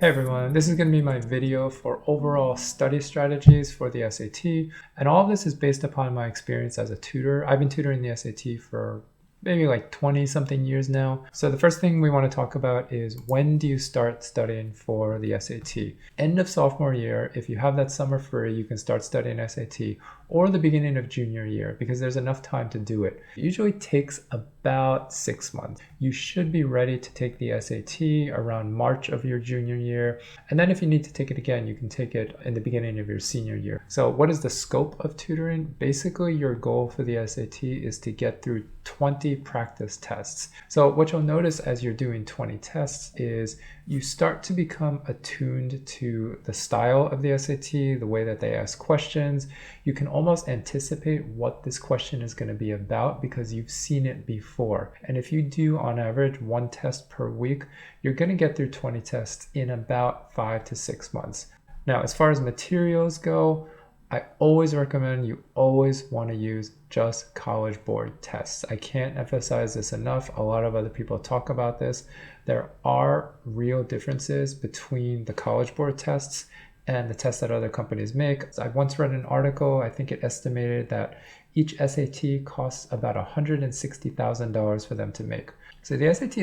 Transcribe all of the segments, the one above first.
Hey everyone, this is going to be my video for overall study strategies for the SAT, and all of this is based upon my experience as a tutor. I've been tutoring the SAT for maybe like 20 something years now. So the first thing we want to talk about is, when do you start studying for the SAT? End of sophomore year. If you have that summer free, you can start studying SAT, or the beginning of junior year, because there's enough time to do it. It usually takes about 6 months. You should be ready to take the SAT around March of your junior year. And then if you need to take it again, you can take it in the beginning of your senior year. So what is the scope of tutoring? Basically, your goal for the SAT is to get through 20 practice tests. So what you'll notice as you're doing 20 tests is you start to become attuned to the style of the SAT, the way that they ask questions. You can almost anticipate what this question is going to be about because you've seen it before. And if you do on average 1 test per week, you're going to get through 20 tests in about 5 to 6 months. Now, as far as materials go, I always recommend you always want to use just College Board tests. I can't emphasize this enough. A lot of other people talk about this. There are real differences between the College Board tests and the tests that other companies make. I once read an article, I think it estimated that each SAT costs about $160,000 for them to make. So the SAT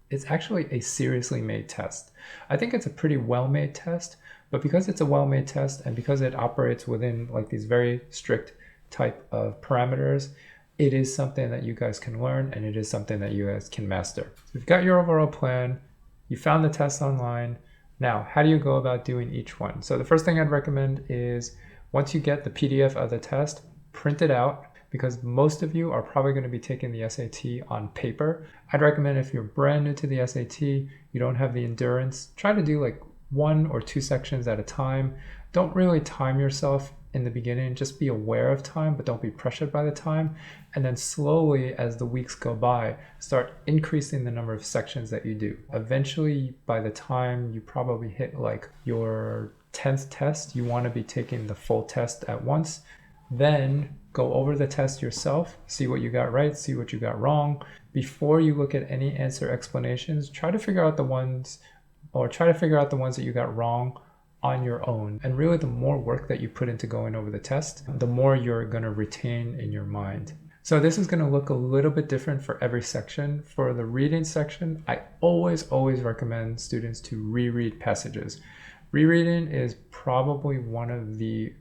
it's actually a seriously made test. I think it's a pretty well-made test, but because it's a well-made test and because it operates within like these very strict type of parameters, it is something that you guys can learn, and it is something that you guys can master. So you've got your overall plan, you found the test online. Now, how do you go about doing each one? So the first thing I'd recommend is, once you get the PDF of the test, print it out, because most of you are probably going to be taking the SAT on paper. I'd recommend, if you're brand new to the SAT, you don't have the endurance, try to do like 1 or 2 sections at a time. Don't really time yourself in the beginning. Just be aware of time, but don't be pressured by the time. And then slowly, as the weeks go by, start increasing the number of sections that you do. Eventually, by the time you probably hit like your 10th test, you want to be taking the full test at once. Then go over the test yourself, see what you got right, see what you got wrong. Before you look at any answer explanations, try to figure out the ones that you got wrong on your own. And really, the more work that you put into going over the test, the more you're going to retain in your mind. So this is going to look a little bit different for every section. For the reading section, I always recommend students to reread passages. Rereading is probably one of the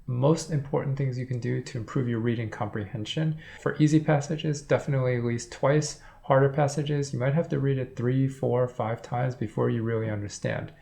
most important things you can do to improve your reading comprehension. For easy passages, definitely at least twice. Harder passages, you might have to read it 3, 4, 5 times before you really understand.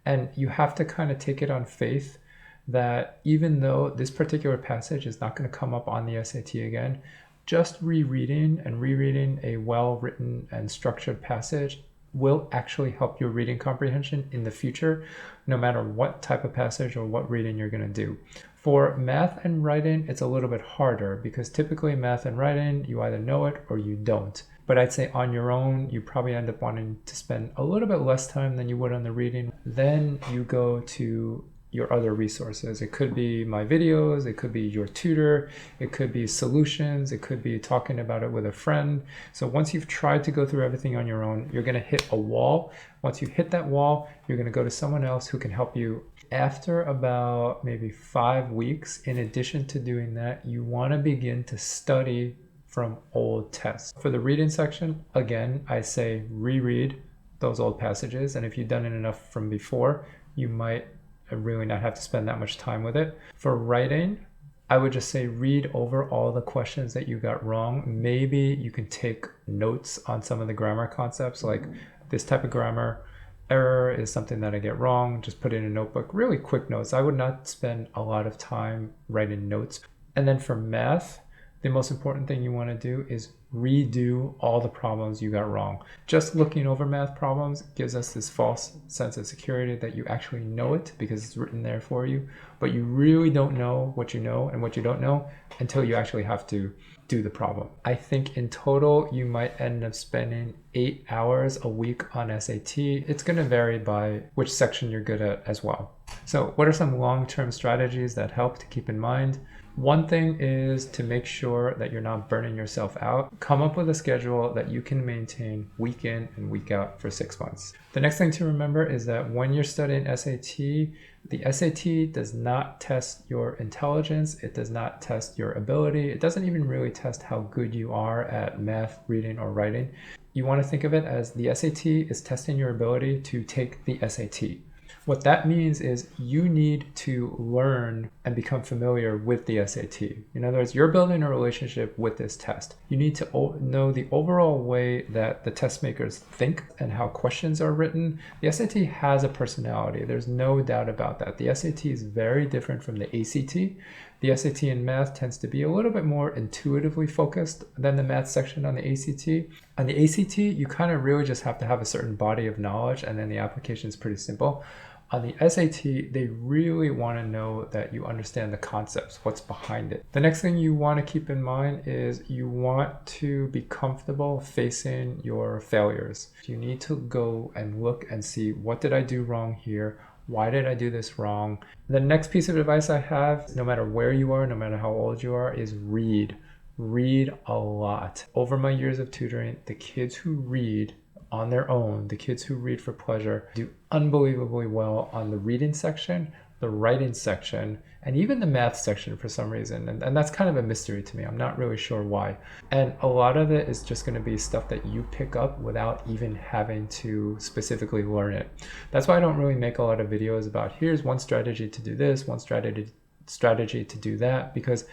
And you have to kind of take it on faith that even though this particular passage is not going to come up on the SAT again, just rereading a well-written and structured passage will actually help your reading comprehension in the future, no matter what type of passage or what reading you're going to do. For math and writing, it's a little bit harder, because typically math and writing, you either know it or you don't. But I'd say on your own, you probably end up wanting to spend a little bit less time than you would on the reading. Then you go to your other resources. It could be my videos, it could be your tutor, it could be solutions, it could be talking about it with a friend. So once you've tried to go through everything on your own, you're going to hit a wall. Once you hit that wall, you're going to go to someone else who can help you. After about maybe 5 weeks, in addition to doing that, you want to begin to study from old tests. For the reading section, again, I say reread those old passages, and if you've done it enough from before, you might really not have to spend that much time with it. For writing, I would just say read over all the questions that you got wrong. Maybe you can take notes on some of the grammar concepts, like this type of grammar error is something that I get wrong. Just put it in a notebook, really quick notes. I would not spend a lot of time writing notes. And then for math, the most important thing you want to do is redo all the problems you got wrong. Just looking over math problems gives us this false sense of security that you actually know it because it's written there for you, but you really don't know what you know and what you don't know until you actually have to do the problem. I think in total, you might end up spending 8 hours a week on SAT. It's going to vary by which section you're good at as well. So what are some long-term strategies that help to keep in mind? One thing is to make sure that you're not burning yourself out. Come up with a schedule that you can maintain week in and week out for 6 months. The next thing to remember is that when you're studying SAT, the SAT does not test your intelligence. It does not test your ability. It doesn't even really test how good you are at math, reading, or writing. You want to think of it as the SAT is testing your ability to take the SAT. What that means is you need to learn and become familiar with the SAT. In other words, you're building a relationship with this test. You need to know the overall way that the test makers think and how questions are written. The SAT has a personality. There's no doubt about that. The SAT is very different from the ACT. The SAT in math tends to be a little bit more intuitively focused than the math section on the ACT. On the ACT, you kind of really just have to have a certain body of knowledge, and then the application is pretty simple. On the SAT, they really want to know that you understand the concepts, what's behind it. The next thing you want to keep in mind is you want to be comfortable facing your failures. You need to go and look and see, what did I do wrong here? Why did I do this wrong? The next piece of advice I have, no matter where you are, no matter how old you are, is read. Read a lot. Over my years of tutoring, the kids who read on their own, the kids who read for pleasure, do unbelievably well on the reading section, the writing section, and even the math section for some reason. And that's kind of a mystery to me. I'm not really sure why. And a lot of it is just going to be stuff that you pick up without even having to specifically learn it. That's why I don't really make a lot of videos about here's one strategy to do this, one strategy to do that, because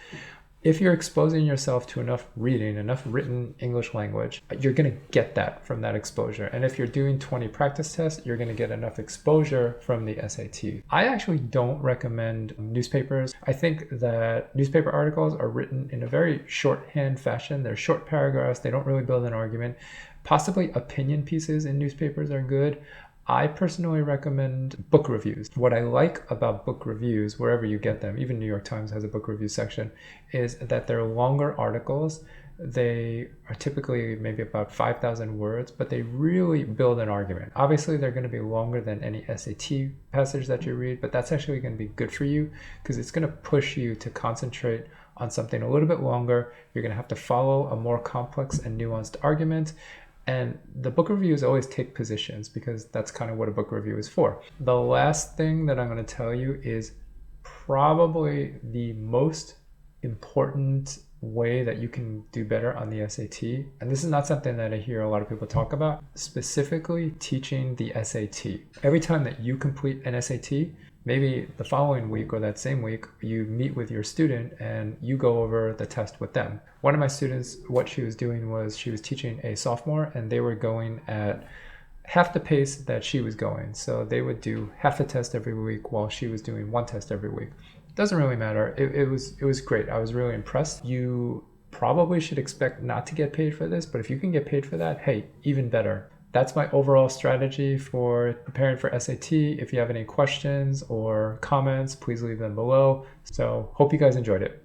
if you're exposing yourself to enough reading, enough written English language, you're going to get that from that exposure. And if you're doing 20 practice tests, you're going to get enough exposure from the SAT. I actually don't recommend newspapers. I think that newspaper articles are written in a very shorthand fashion. They're short paragraphs. They don't really build an argument. Possibly opinion pieces in newspapers are good. I personally recommend book reviews. What I like about book reviews, wherever you get them, even New York Times has a book review section, is that they're longer articles. They are typically maybe about 5,000 words, but they really build an argument. Obviously, they're going to be longer than any SAT passage that you read, but that's actually going to be good for you because it's going to push you to concentrate on something a little bit longer. You're going to have to follow a more complex and nuanced argument. And the book reviews always take positions because that's kind of what a book review is for. The last thing that I'm going to tell you is probably the most important way that you can do better on the SAT. And this is not something that I hear a lot of people talk about, specifically teaching the SAT. Every time that you complete an SAT, maybe the following week or that same week, you meet with your student and you go over the test with them. One of my students, what she was doing was she was teaching a sophomore and they were going at half the pace that she was going. So they would do half a test every week while she was doing one test every week. Doesn't really matter. It was great. I was really impressed. You probably should expect not to get paid for this, but if you can get paid for that, hey, even better. That's my overall strategy for preparing for SAT. If you have any questions or comments, please leave them below. So hope you guys enjoyed it.